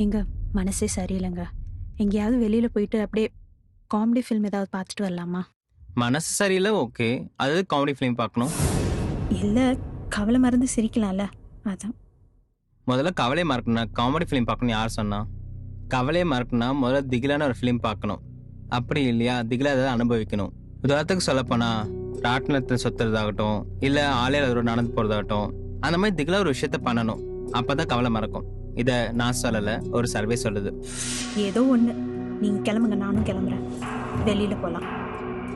எங்க மனசே சரியில்லைங்க. எங்கேயாவது வெளியில போயிட்டு அப்படியே காமெடி ஃபிலிம் ஏதாவது பார்த்துட்டு வரலாமா? மனசு சரியில்லை, ஓகே. அது காமெடி ஃபிலிம் பார்க்கணும். இல்ல, கவலை மறந்து சிரிக்கலாம்ல, அதான். முதல்ல கவலையை மறக்கணும்னா காமெடி ஃபிலிம் பார்க்கணும் யார் சொன்னா? கவலையை மறக்கணும்னா முதல்ல திகிலான ஒரு ஃபிலிம் பார்க்கணும். அப்படி இல்லையா திகிலா ஏதாவது அனுபவிக்கணும். உதாரணத்துக்கு சொல்லப்போனா ராட்டினத்தில் சுத்துறதாகட்டும், இல்லை ஆலையில் நடந்து போகிறதாகட்டும், அந்த மாதிரி திகிலா ஒரு விஷயத்த பண்ணணும். அப்பதான் கவலை மறக்கும். இதை நான் சொல்லலை, ஒரு சர்வே சொல்லுது. ஏதோ ஒண்ணு, நீங்க கிளம்புங்க, நானும் கிளம்புறேன். வெளியில போலாம்.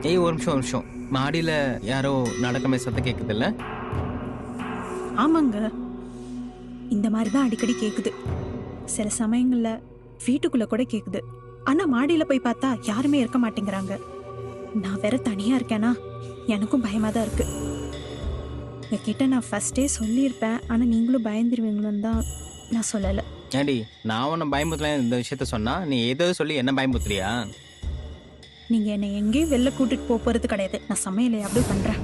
ஏய், ஒரு நிமிஷம். மாடியில யாரோ நடக்கமே சத்தம் கேட்குது இல்ல? ஆமாங்க, இந்த மாதிரி தான் அடிக்கடி கேக்குது. சில சமயங்கள்ல வீட்டுக்குள்ள கூட கேக்குது. ஆனா மாடியில போய் பார்த்தா யாருமே இருக்க மாட்டேங்கிறாங்க. நான் வேற தனியா இருக்கேனா, எனக்கும் பயமா தான் இருக்கு. என்கிட்ட நான் ஃபர்ஸ்டே சொல்லியிருப்பேன், ஆனா நீங்களும் பயந்துருவீங்களோன்னு தான் நான் சொல்லலை. ஏண்டி, நான் உன்னை பயமுறுத்தலாம் இந்த விஷயத்த சொன்னா நீ ஏதோ சொல்லி என்ன பயமுறுத்துறியா? நீங்க என்னை எங்கேயும் வெளில கூட்டிட்டு போறது கிடையாது. நான் சமையலை அப்படி பண்றேன்.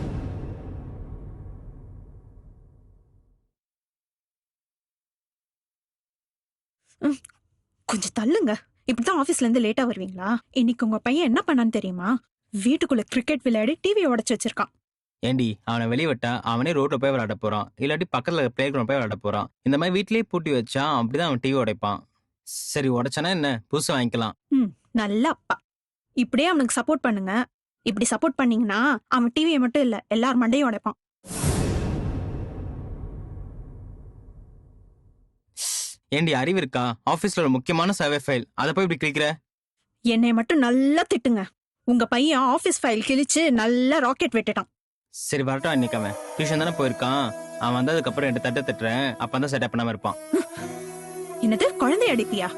கொஞ்சம் தள்ளுங்க. இப்படிதான் ஆபீஸ்ல இருந்து லேட்டா வருவீங்களா? இன்னைக்கு உங்க பையன் என்ன பண்ணான்னு தெரியுமா? வீட்டுக்குள்ள கிரிக்கெட் விளையாடி டிவியை உடைச்சு வச்சிருக்கான். ஏண்டி, அவனை வெளியே விட்டா அவனே ரோட்ல போய் விளையாட போறான், இல்லாட்டி பக்கத்துல பிளே கிரவுண்ட் போய் விளையாட போறான். இந்த மாதிரி வீட்லயே பூட்டி வச்சா அப்படிதான் அவன் டிவி உடைப்பான். சரி, உடைச்சானா என்ன, புதுசு வாங்கிக்கலாம். நல்ல அப்பா. இப்படியே அவனுக்கு சப்போர்ட் பண்ணுங்க. இப்படி சப்போர்ட் பண்ணீங்கன்னா அவன் டிவியை மட்டும் இல்ல எல்லார் மண்டையும் உடைப்பான். ஏண்டி, அறிவு இருக்கா? ஆபீஸ்ல ஒரு முக்கியமான சர்வே ஃபைல், அதை போய் இப்படி கிளிக்கிற? என்னை மட்டும் நல்லா திட்டுங்க. உங்க பையன் ஆபீஸ் ஃபைல் கிழிச்சு நல்லா ராக்கெட் விட்டுட்டான். சரி, வரட்டும். இன்னைக்கு அவன் டியூஷன் தானே போயிருக்கான். அவன் வந்ததுக்கு அப்புறம் ரெண்டு தட்டு தட்டுறேன், அப்பதான் செட்டப் பண்ணாம இருப்பான். என்னது, குழந்தை அடிப்பியா?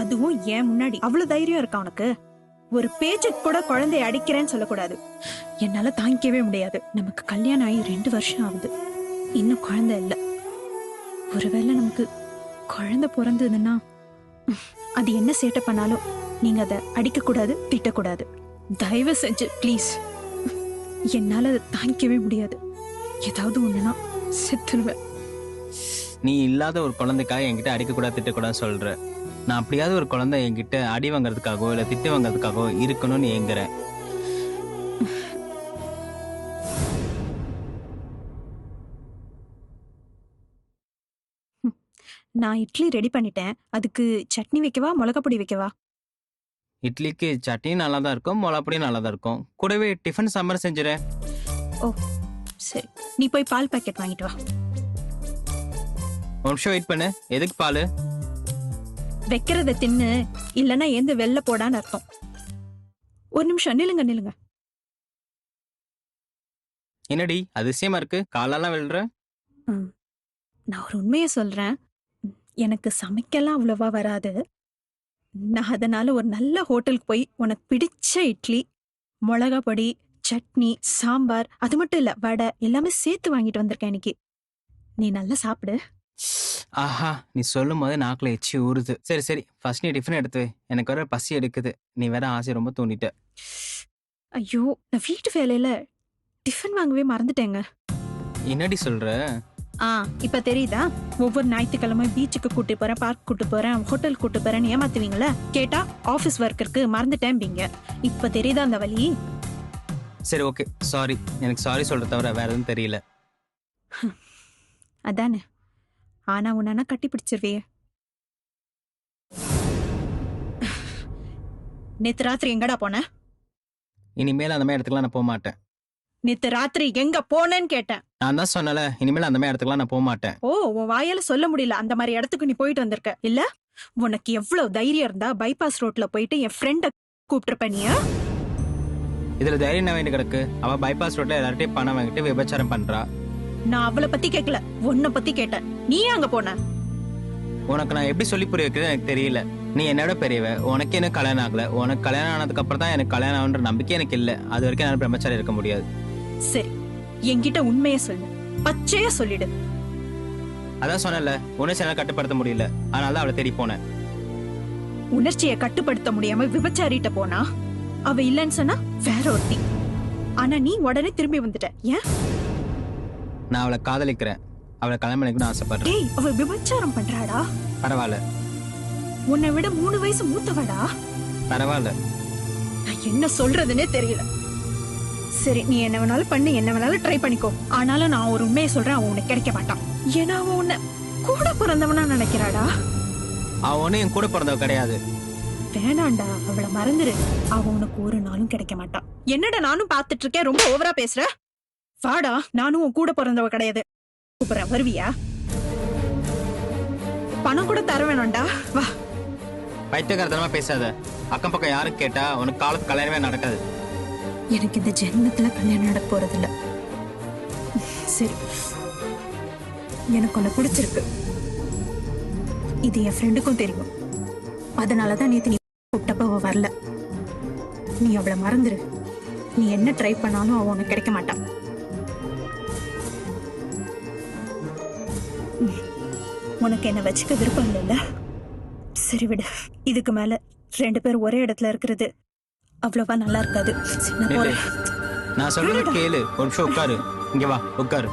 அதுவும் ஏன் முன்னாடி அவ்வளவு தைரியம் இருக்கா உனக்கு? ஒரு பேச்சுக்கு கூட குழந்தைய அடிக்கிறேன்னு சொல்லக்கூடாது. என்னால தாங்கிக்கவே முடியாது. நமக்கு கல்யாணம் ஆகி 2 வருஷம் ஆகுது, இன்னும் குழந்தை இல்ல. ஒருவேளை நமக்கு குழந்தை பிறந்ததுன்னா அது என்ன சேட்டை பண்ணாலும் நீங்க அதை அடிக்க கூடாது, திட்டக்கூடாது. தயவு செஞ்சு ப்ளீஸ். என்னால அதை தாங்கிக்கவே முடியாது. ஏதாவது ஒண்ணுனா செத்துருவேன். நீ இல்லாத ஒரு குழந்தைக்காக என்கிட்ட அடிக்கக்கூடாது, திட்டக்கூடாது சொல்ற. நான் அப்படியாவது ஒரு குழந்தை என்கிட்ட அடி வாங்கறதுக்காகவோ இல்ல திட்டு வாங்கறதுக்காகவோ இருக்கணும்னு ஏங்குறேன். நான் இட்லி ரெடி பண்ணிட்டேன். அதுக்கு சட்னி வைக்கவா, மிளகா பொடி வைக்கவா? இட்லிக்கு சட்னி நல்லா தான் இருக்கும், மிளகாப்பொடியும் நல்லா தான் இருக்கும். கூடவே டிஃபன் சாம்பார் செஞ்சுறேன். ஓ சரி, நீ போய் பால் பாக்கெட் வாங்கிட்டு வா. ஒரு நிமிஷம் வெயிட் பண்ணு. எதுக்கு பால்? வைக்கிறத தின்னு, இல்லைன்னா எந்த வெள்ளை போடான்னு அர்த்தம். ஒரு நிமிஷம் நில்லுங்க. என்னடி அதிசயமா இருக்கு, காலெல்லாம் விழுற? நான் ஒரு உண்மையை சொல்றேன். எனக்கு சமைக்கலாம் அவ்வளவா வராது. நான் அதனால ஒரு நல்ல ஹோட்டலுக்கு போய் உனக்கு பிடிச்ச இட்லி, மிளகா பொடி, சட்னி, சாம்பார், அது மட்டும் இல்ல வடை எல்லாமே சேர்த்து வாங்கிட்டு வந்திருக்கேன் இன்னைக்கு. நீ நல்லா சாப்பிடு. ஆஹா, நீ சொல்லும் போது நாக்குல எச்சி ஊறுது. சரி, ஃபர்ஸ்ட் நீ டிஃபன் எடுத்து வை. எனக்கு வேற பசி எடுக்குது. நீ வேற ஆசை ரொம்ப தூண்டிட்ட. ஐயோ, நான் வீட்டு வேலையில டிஃபன் வாங்கவே மறந்துட்டேங்க. என்னடி சொல்ற? இப்ப தெரியுதா? ஒவ்வொரு ஞாயிற்றுக்கிழமை பீச்சுக்கு கூட்டு போறேன், பார்க் கூட்டு போறேன், ஹோட்டல் கூட்டு போறேன்னு ஏமாத்துவீங்களா? கேட்டா ஆபீஸ் ஒர்க் இருக்கு மறந்துட்டேன்பீங்க. இப்ப தெரியுதா அந்த வலி? சரி, ஓகே, சாரி. எனக்கு சாரி சொல்ற தவிர வேற எதுவும் தெரியல. அதானே. ஆனா உன்னா கட்டி பிடிச்சிருவே. நேத்து ராத்திரி எங்கடா போன? இனிமேல் அந்த மாதிரி இடத்துக்குலாம் நான் போக மாட்டேன். நேத்து ராத்திரி எங்க போனேன்னு கேட்டேன். நான் தான் சொன்னல, இனிமேல் அந்த மாதிரி இடத்துக்குலாம் நான் போக மாட்டேன். ஓ, உன் வாயால சொல்ல முடியல அந்த மாதிரி இடத்துக்கு நீ போயிட்டு வந்திருக்க இல்ல? உனக்கு எவ்வளவு தைரியம் இருந்தா பைபாஸ் ரோட்ல போயிட்டு என் ஃப்ரெண்ட கூப்பிட்டுருப்ப நீ? இதுல தைரியம் என்ன வேண்டி கிடக்கு? அவ பைபாஸ் ரோட்ல எல்லார்ட்டையும் பணம் வாங்கிட்டு விபச்சாரம் பண்றா. நான் அவளை பத்தி கேட்கல, உன்னை பத்தி கேட்டேன். நீ அங்க போன? உனக்கு நான் எப்படி சொல்லி புரிய வைக்கிறது எனக்கு தெரியல. நீ என்னோட பெரியவ, உனக்கு என்ன கல்யாணம் ஆகல. உனக்கு கல்யாணம் ஆனதுக்கு அப்புறம் தான் எனக்கு கல்யாணம் ஆகுன்ற நம்பிக்கை எனக்கு இல்ல. அது வரைக்கும் என்னால பிரம்மச்சாரி இருக்க முடியாது. சரி, என்கிட்ட உண்மையை சொல்லு, பச்சையா சொல்லிடு. அதான் சொன்னல, உணர்ச்சியால கட்டுப்படுத்த முடியல, அதனால அவளை தேடி போனேன். உணர்ச்சியை கட்டுப்படுத்த முடியாம விபச்சாரிட்ட போனா அவ இல்லன்னு சொன்னா வேற ஒருத்தி. ஆனா நீ உடனே திரும்பி வந்துட்ட. ஏன்? நான் அவளை காதலிக்கிறேன். அவளை கல்யாணம் பண்ணிக்கணும்னு ஆசைப்படுறேன். டேய், அவ விபச்சாரம் பண்றாடா. பரவாயில்ல. உன்னை விட 3 வயசு மூத்தவடா. பரவாயில்ல. நான் என்ன சொல்றதுன்னே தெரியல. சரி, நீ என்ன வேணாலும் பண்ணு, என்ன வேணாலும் ட்ரை பண்ணிக்கோ. ஆனாலும் நான் ஒரு உண்மையை சொல்றேன், அவன் உனக்கு கிடைக்க மாட்டான். ஏன்னா அவன் உன்னை கூட பிறந்தவனா நினைக்கிறாடா. அவன் ஒன்னும் என் கூட பிறந்தவ கிடையாது. வேணாண்டா, அவளை மறந்துரு. அவன் உனக்கு ஒரு நாளும் கிடைக்க மாட்டான். என்னடா நானும் பாத்துட்டு இருக்கேன், ரொம்ப ஓவரா பேசுற. வாடா, நானும் உன் கூட பிறந்தவ கிடையாது. கூப்பிடுறேன், வருவியா? பணம் கூட தர வேணாம்டா, வா. பைத்தியக்காரத்தனமா பேசாத. அக்கம் பக்கம் யாரும் கேட்டா உனக்கு காலத்து கல்யாணமே நடக்காது. எனக்கு இந்த ஜென்மத்துல கல்யாணம் நடக்க போறது இல்ல. சரி, எனக்கு உன்னை பிடிச்சிருக்கு. இது என் ஃப்ரெண்டுக்கும் தெரியும். அதனாலதான் நேத்து நீ கூப்பிட்டப்ப அவ வரல. நீ அவளை மறந்துரு. நீ என்ன ட்ரை பண்ணாலும் அவ உனக்கு கிடைக்க மாட்டான். உனக்கு என்ன வச்சுக்க விருப்பம் இல்லைல்ல? சரி விடு. இதுக்கு மேல 2 பேர் ஒரே இடத்துல இருக்கிறது அவ்வளவா நல்லா இருக்காது. நான் போறேன். நான் சொல்றது கேளு. ஒரு நிமிஷம் உட்காரு. இங்க வா, உட்காரு.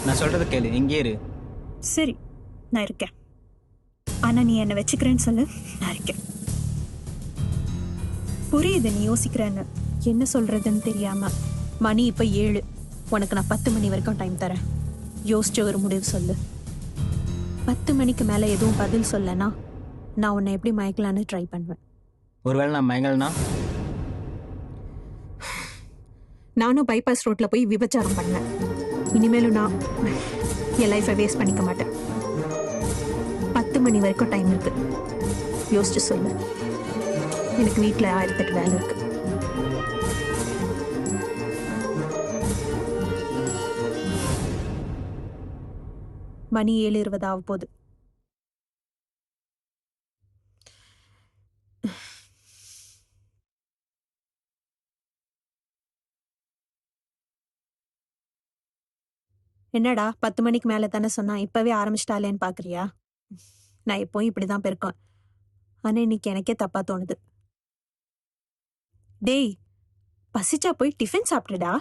நான் சொல்றது கேளு, இங்கே இரு. சரி, நான் இருக்கேன். ஆனா நீ என்ன வச்சுக்கிறேன்னு சொல்லு, நான் இருக்கேன். புரியுது நீ யோசிக்கிறேன்னு. என்ன சொல்றதுன்னு தெரியாம. மணி இப்ப 7. உனக்கு நான் 10 மணி வரைக்கும் டைம் தரேன். யோசிச்சு ஒரு முடிவு சொல்லு. 10 மணிக்கு மேல எதுவும் பதில் சொல்லனா நான் உன்னை எப்படி மயக்கலான்னு ட்ரை பண்ணுவேன். ஒருவேளை நான் மயங்கல்னா? நானும் பைபாஸ் ரோட்ல போய் விபச்சாரம் பண்ணேன். இனிமேலும் நான் என் லைஃபை வேஸ்ட் பண்ணிக்க மாட்டேன். 10 மணி வரைக்கும் டைம் இருக்கு. யோசிச்சு சொல்லு. எனக்கு வீட்டுல 1008 வேலை இருக்கு. மணி 7:20 ஆக போகுது. என்னடா 10 மணிக்கு மேல தானே சொன்னா, இப்பவே ஆரம்பிச்சிட்டாலேன்னு பாக்குறியா? நான் எப்பவும் இப்படிதான் பெருக்கேன். ஆனா இன்னைக்கு எனக்கே தப்பா தோணுது. டேய், பசிச்சா போய் டிஃபன் சாப்பிடுடா.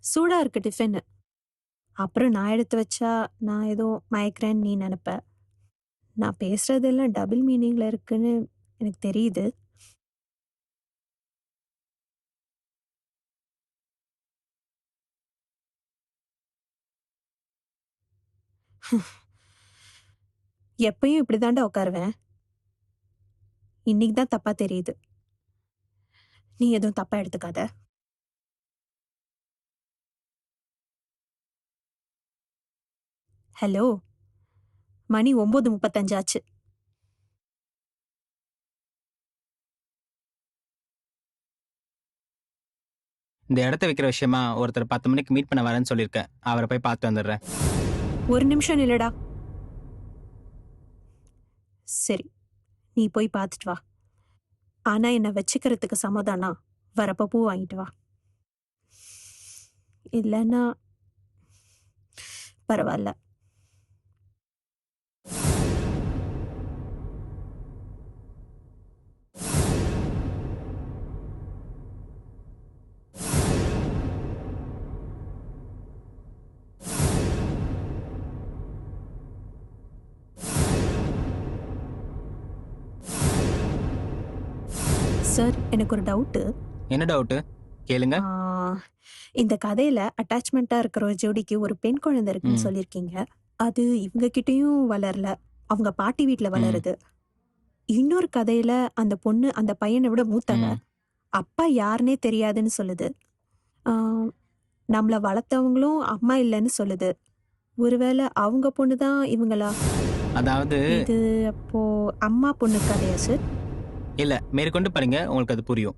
சூடா இருக்கு டிஃபன். அப்புறம் நான் எடுத்து வச்சா நான் ஏதோ மயக்கிறேன்னு நீ நினைப்ப. நான் பேசுறதெல்லாம் டபுள் மீனிங்ல இருக்குன்னு எனக்கு தெரியுது. எப்பயும் இப்படிதாண்டா உட்காருவேன். இன்னைக்கு தான் தப்பா தெரியுது. நீ எதுவும் தப்பா எடுத்துக்காத. ஹலோ, மணி 9:35 ஆச்சு. இந்த இடத்த விற்கிற விஷயமா ஒருத்தர் 10 மணிக்கு மீட் பண்ண வரேன்னு சொல்லியிருக்கேன். அவரை போய் பார்த்து வந்துடுறேன். ஒரு நிமிஷம் நில்லுடா. சரி, நீ போய் பார்த்துட்டு வா. ஆனா என்ன வச்சுக்கிறதுக்கு சமாதானா வரப்ப பூ வாங்கிட்டு வா. இல்லைன்னா பரவாயில்ல. சார், எனக்கு ஒரு டவுட்டு. என்ன டவுட்டு? கேளுங்க. இந்த கதையில அட்டாச்மெண்டா இருக்கிற ஒரு ஜோடிக்கு ஒரு பெண் குழந்தை இருக்குன்னு சொல்லியிருக்கீங்க. அது இவங்க கிட்டயும் வளரல, அவங்க பாட்டி வீட்டுல வளருது. இன்னொரு கதையில அந்த பொண்ணு அந்த பையனை விட மூத்தவ, அப்பா யாருன்னே தெரியாதுன்னு சொல்லுது. நம்மள வளர்த்தவங்களும் அம்மா இல்லைன்னு சொல்லுது. ஒருவேளை அவங்க பொண்ணுதான் இவங்களா? அதாவது இது அப்போ அம்மா பொண்ணு கதையா சார்? இல்ல, மேற்கொண்டு பாருங்க, உங்களுக்கு அது புரியும்.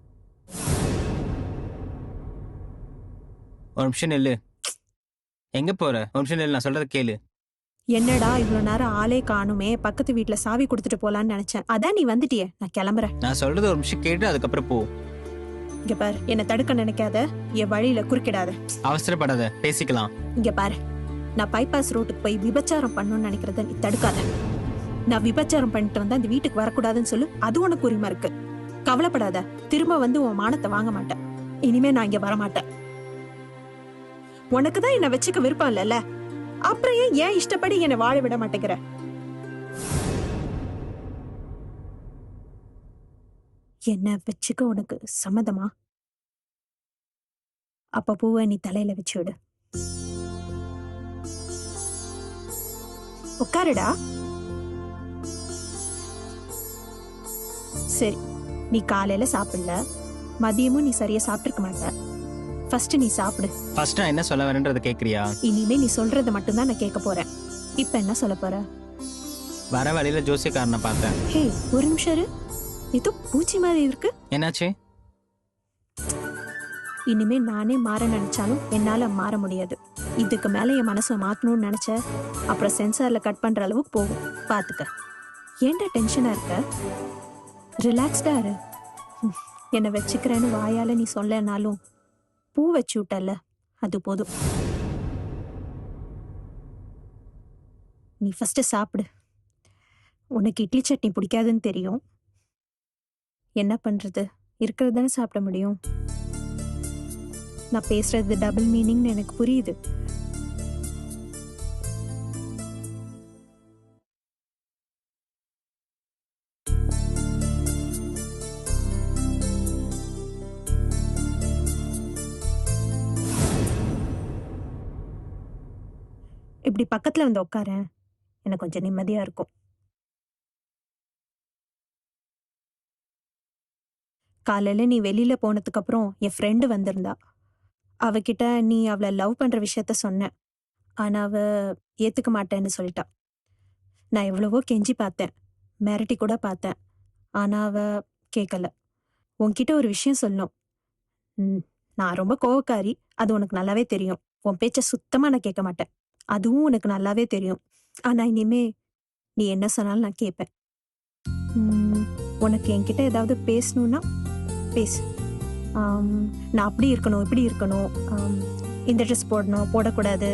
ஒரு நிமிஷம் நில்லு. எங்க போற? ஒரு நிமிஷம் நில்லு, நான் சொல்றத கேளு. என்னடா இவ்வளவு நேரம் ஆளே காணுமே, பக்கத்து வீட்டுல சாவி கொடுத்துட்டு போலான்னு நினைச்சேன். அதான் நீ வந்துட்டியே, நான் கிளம்புறேன். நான் சொல்றது ஒரு நிமிஷம் கேட்டு அதுக்கப்புறம் போ. இங்க பாரு, என்ன தடுக்க நினைக்காத, என் வழியில குறுக்கிடாத. அவசரப்படாத, பேசிக்கலாம். இங்க பாரு, நான் பைபாஸ் ரோட்டுக்கு போய் விபச்சாரம் பண்ணணும்னு நினைக்கிறத நீ தடுக்காத. நான் விபச்சாரம் பண்ணிட்டு வந்தா இந்த வீட்டுக்கு வரக்கூடாதுன்னு சொல்லு, அது உனக்கு உரிமை இருக்கு. கவலைப்படாத, திரும்ப வந்து உன் மானத்தை வாங்க மாட்டேன். இனிமே நான் இங்க வரமாட்டேன். உனக்கு தான் என்ன வச்சுக்க விருப்பம் இல்லைல்ல, அப்புறம் ஏன் இஷ்டப்படி என்னை வாழ விட மாட்டேங்கிற? என்ன வச்சுக்க உனக்கு சம்மதமா? அப்ப பூவை நீ தலையில வச்சு விடு. உட்காருடா. சரி, நீ காலையில சாப்பிடல, மதியமும் நீ சரியா சாப்பிட்டிருக்க மாட்ட. ஃபர்ஸ்ட் நீ சாப்பிடு. ஃபர்ஸ்ட் நான் என்ன சொல்ல வரேன்றதை கேட்குறியா? இனிமே நீ சொல்றத மட்டும்தான் நான் கேட்க போறேன். இப்ப என்ன சொல்ல போற? வர வழியில ஜோசியக்காரனை பார்த்தேன். ஹே, ஒரு நிமிஷம் இரு. ஏதோ பூச்சி மாதிரி இருக்கு. என்னாச்சு? இனிமே நானே மாற நினைச்சாலும் என்னால மாற முடியாது. இதுக்கு மேல என் மனசை மாத்தணும்னு நினைச்ச அப்புறம் சென்சார்ல கட் பண்ற அளவுக்கு போகும். பாத்துக்க. ஏன்டா டென்ஷனா இருக்க? ரிலாக்ஸ்டா இரு. என்னை வச்சுக்கிறேன்னு வாயால நீ சொல்லனாலும் பூ வச்சு விட்டல, அது போதும். நீ ஃபர்ஸ்ட் சாப்பிடு. உனக்கு இட்லி சட்னி பிடிக்காதுன்னு தெரியும். என்ன பண்றது, இருக்கிறது தானே சாப்பிட முடியும். நான் பேசுறது டபுள் மீனிங்னு எனக்கு புரியுது. இப்படி பக்கத்துல வந்து உட்காரேன், எனக்கு கொஞ்சம் நிம்மதியா இருக்கும். காலையில நீ வெளியில போனதுக்கு அப்புறம் என் ஃப்ரெண்டு வந்திருந்தா. அவகிட்ட நீ அவளை லவ் பண்ற விஷயத்த சொன்ன. ஆனா அவ ஏத்துக்க மாட்டேன்னு சொல்லிட்டா. நான் எவ்வளவோ கெஞ்சி பார்த்தேன், மிரட்டி கூட பார்த்தேன். ஆனா அவ கேட்கல. உன்கிட்ட ஒரு விஷயம் சொல்லணும். நான் ரொம்ப கோவக்காரி, அது உனக்கு நல்லாவே தெரியும். உன் பேச்ச சுத்தமா நான் கேட்க மாட்டேன், அதுவும் உனக்கு நல்லாவே தெரியும். ஆனா இனிமே நீ என்ன சொன்னாலும் நான் கேட்பேன். உனக்கு என்கிட்ட ஏதாவது பேசணும்னா பேசு. நான் அப்படி இருக்கணும், இப்படி இருக்கணும், இந்த ட்ரெஸ் போடணும், போடக்கூடாது,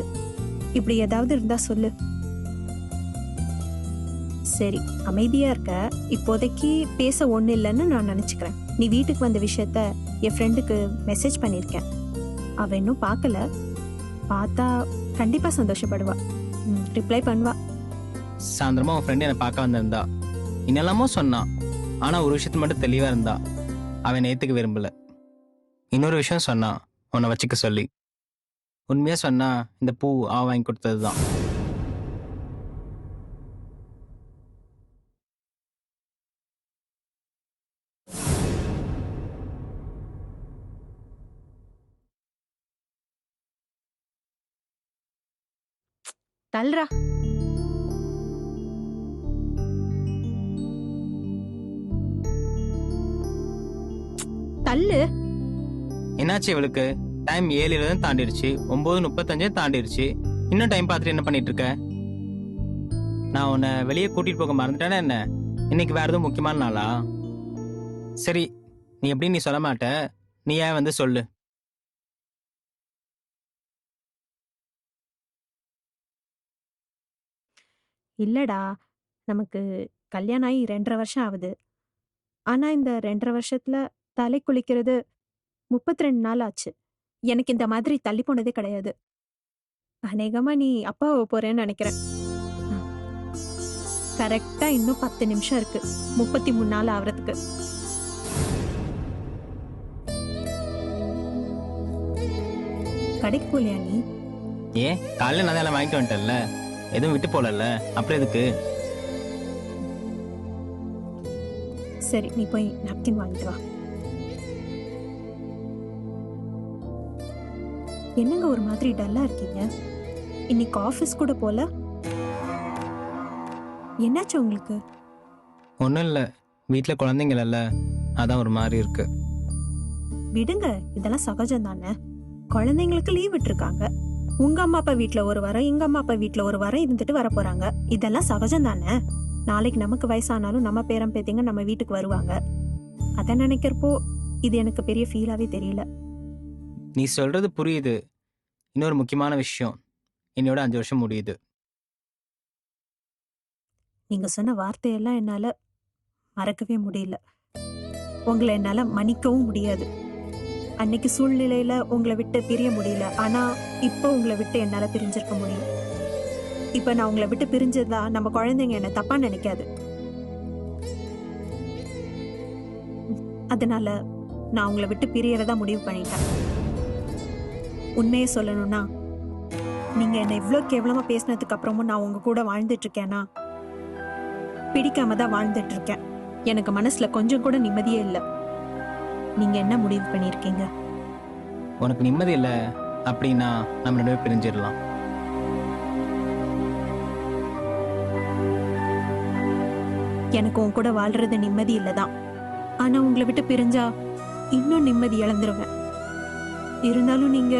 இப்படி ஏதாவது இருந்தா சொல்லு. சரி, அமைதியா இருக்க. இப்போதைக்கு பேச ஒண்ணு இல்லைன்னு நான் நினைச்சுக்கிறேன். நீ வீட்டுக்கு வந்த விஷயத்த என் ஃப்ரெண்டுக்கு மெசேஜ் பண்ணியிருக்கேன். அவ இன்னும் பார்க்கல. பார்த்தா கண்டிப்பா சந்தோஷப்படுவா. ரிப்ளை பண்ணுவா. சாயந்தரமா உன் ஃப்ரெண்டு என்னை பார்க்க வந்திருந்தா. இன்னெல்லாமோ சொன்னான். ஆனா ஒரு விஷயத்த மட்டும் தெளிவா இருந்தா. அவன் ஏத்துக்க விரும்பல. இன்னொரு விஷயம் சொன்னான், உன்னை வச்சுக்க சொல்லி. உண்மையா சொன்னா இந்த பூ அவ வாங்கி கொடுத்ததுதான். தல்றா. தள்ளு. என்னாச்சு இவளுக்கு? டைம் 7:20 தாண்டிடுச்சு, 9:35 தாண்டிடுச்சு. இன்னும் டைம் பார்த்துட்டு என்ன பண்ணிட்டு இருக்க? நான் உன்னை வெளியே கூட்டிட்டு போக மறந்துட்டேன்னா என்ன? இன்னைக்கு வேற எதுவும் முக்கியமான நாளா? சரி, நீ எப்படி நீ சொல்ல மாட்ட, நீ ஏன் வந்து சொல்லு. இல்லடா, நமக்கு கல்யாணம் ஆகி 2.5 வருஷம் ஆகுது. ஆனா இந்த 2.5 வருஷத்துல தலை குளிக்கிறது 32 நாள் ஆச்சு. எனக்கு இந்த மாதிரி தள்ளி போனதே கிடையாது. அநேகமா நீ அப்பாவ போறேன்னு நினைக்கிறேன். கரெக்டா இன்னும் 10 நிமிஷம் இருக்கு 33 நாள் ஆவறதுக்கு. கடைக்கு போலியா நீ? ஏன், காலையில நான் எல்லாம் வாங்கிட்டு வந்துட்டேன்ல, எதுவும் விட்டு போலல்ல, அப்புறம் எதுக்கு? சரி, நீ போய் நாப்கின் வாங்கிட்டு வா. என்னங்க ஒரு மாதிரி டல்லா இருக்கீங்க? இன்னைக்கு ஆபீஸ் கூட போல? என்னாச்சு உங்களுக்கு? ஒன்றும் இல்லை, வீட்டில் குழந்தைங்கள, அதான் ஒரு மாதிரி இருக்கு. விடுங்க, இதெல்லாம் சகஜம் தானே. குழந்தைங்களுக்கு லீவ் விட்டுருக்காங்க. உங்க அம்மா அப்பா வீட்டுல ஒரு வாரம், எங்க அம்மா அப்பா வீட்டுல ஒரு வாரம் இருந்துட்டு வர போறாங்க. இதெல்லாம் சகஜம் தானே. நாளைக்கு நமக்கு வயசானாலும் நம்ம பேரம் பேத்திங்க நம்ம வீட்டுக்கு வருவாங்க. அத நினைக்கிறப்போ இது எனக்கு பெரிய ஃபீலாவே தெரியல. நீ சொல்றது புரியுது. இன்னொரு முக்கியமான விஷயம், என்னோட 5 வருஷம் முடியுது. நீங்க சொன்ன வார்த்தையெல்லாம் என்னால மறக்கவே முடியல. உங்களை என்னால மன்னிக்கவும் முடியாது. அன்னைக்கு சூழ்நிலையில உங்களை விட்டு பிரிய முடியல, ஆனா இப்போ உங்களை விட்டு என்னால பிரிஞ்சிருக்க முடியும். இப்ப நான் உங்களை விட்டு பிரிஞ்சதா நம்ம குழந்தைங்க என்ன தப்பா நினைக்காது. அதனால நான் உங்களை விட்டு பிரியறதா முடிவு பண்ணிட்டேன். உண்மையை சொல்லணும்னா, நீங்க என்ன இவ்வளவு கேவலமா பேசினதுக்கு அப்புறமும் நான் உங்க கூட வாழ்ந்துட்டு இருக்கேன்னா, பிடிக்காம தான் வாழ்ந்துட்டு இருக்கேன். எனக்கு மனசுல கொஞ்சம் கூட நிம்மதியே இல்லை. நீங்க என்ன முடிவு பண்ணிருக்கீங்க? உனக்கு நிம்மதி இல்லை அப்படின்னா நம்ம ரெண்டு பேரும் பிரிஞ்சிடலாம். எனக்கு உன் கூட வாழ்றது நிம்மதி இல்லதான். ஆனா உங்களை விட்டு பிரிஞ்சா இன்னும் நிம்மதி இழந்துருவேன். இருந்தாலும் நீங்க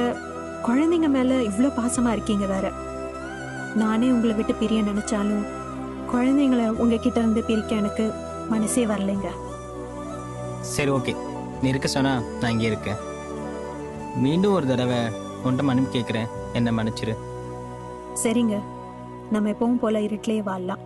குழந்தைங்க மேல இவ்வளவு பாசமா இருக்கீங்க வேற. நானே உங்களை விட்டு பிரிய நினைச்சாலும் குழந்தைங்களை உங்ககிட்ட இருந்து பிரிக்க எனக்கு மனசே வரலைங்க. சரி, ஓகே, நீ இருக்க சொன்னா நான் இங்கே இருக்கேன். மீண்டும் ஒரு தடவை உன்கிட்ட மன்னிப்பு கேட்குறேன், என்ன மன்னிச்சிரு. சரிங்க, நம்ம எப்பவும் போல இருட்டிலேயே வாழலாம்.